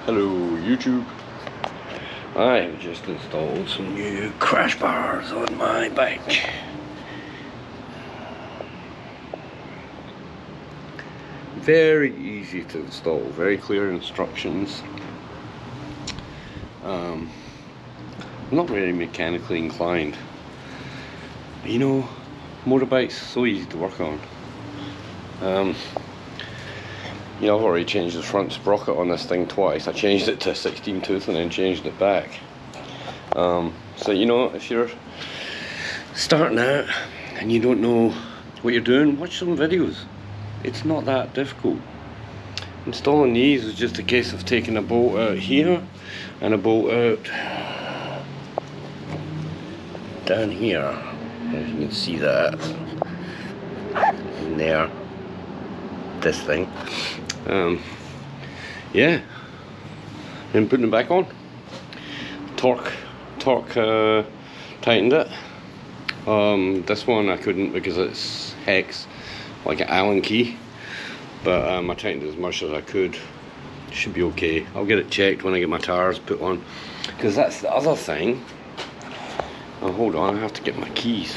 Hello YouTube. I have just installed some new crash bars on my bike. Very easy to install, very clear instructions. I'm not very mechanically inclined. You know, motorbikes so easy to work on. You know, I've already changed the front sprocket on this thing twice. I changed it to 16 tooth and then changed it back. So you know, if you're starting out and you don't know what you're doing, watch some videos. It's not that difficult. Installing these is just a case of taking a bolt out here and a bolt out down here. If you can see that in there, this thing. Yeah, then putting it back on. Torque tightened it. This one I couldn't because it's hex, like an Allen key, but I tightened it as much as I could. Should be okay. I'll get it checked when I get my tires put on, because that's the other thing. Oh, hold on, I have to get my keys.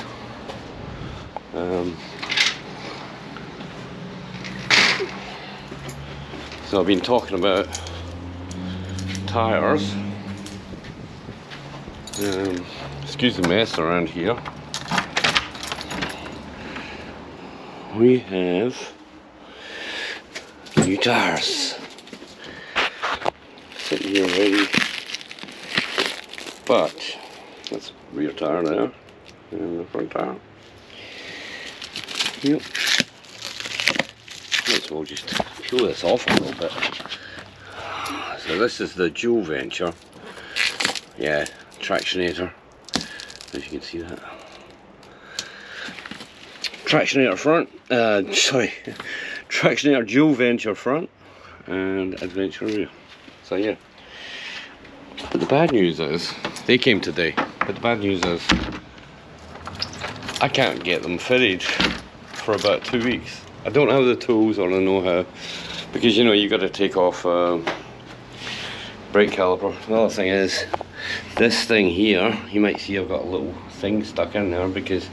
So I've been talking about tires. Excuse the mess around here. We have new tires sitting here ready, but that's rear tire there and the front tire. Yep. Might as well just peel this off a little bit. So this is the dual venture. Yeah, tractionator. If you can see that. Tractionator front. Tractionator dual venture front and adventure rear. So yeah. But the bad news is they came today. But the bad news is I can't get them fitted for about 2 weeks. I don't have the tools or the know-how, because you know you got to take off brake caliper. Another thing is this thing here. You might see I've got a little thing stuck in there because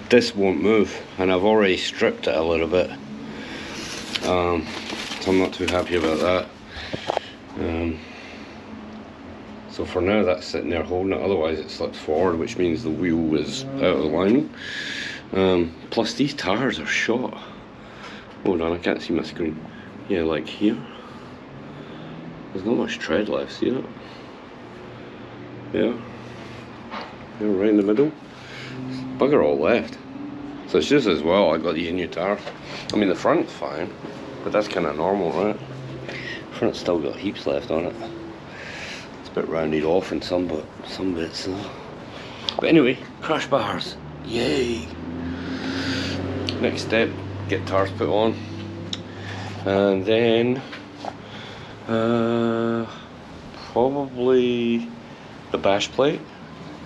this won't move, and I've already stripped it a little bit. So I'm not too happy about that. So for now that's sitting there holding it, otherwise it slips forward, which means the wheel is out of alignment. Plus these tires are shot. Hold on, I can't see my screen. Yeah, like here. There's not much tread left, see that? Yeah. Yeah, right in the middle. Bugger all left. So it's just as well I got these new tires. I mean the front's fine, but that's kind of normal, right? The front's still got heaps left on it. It's a bit rounded off in some bits though. But anyway, crash bars. Yay! Next step, get tires put on, and then probably the bash plate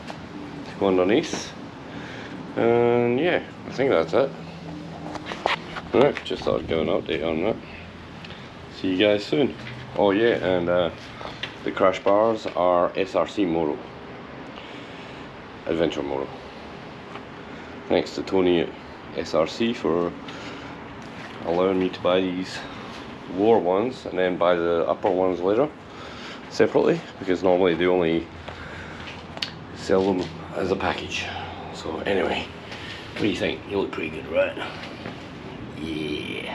to go underneath, and yeah, I think that's it. Alright, just thought I'd give an update on that. See you guys soon. Oh yeah, and the crash bars are SRC moto, adventure moto. Thanks to Tony at SRC for allowing me to buy these lower ones and then buy the upper ones later separately, because normally they only sell them as a package. So anyway, what do you think? You look pretty good, right? Yeah.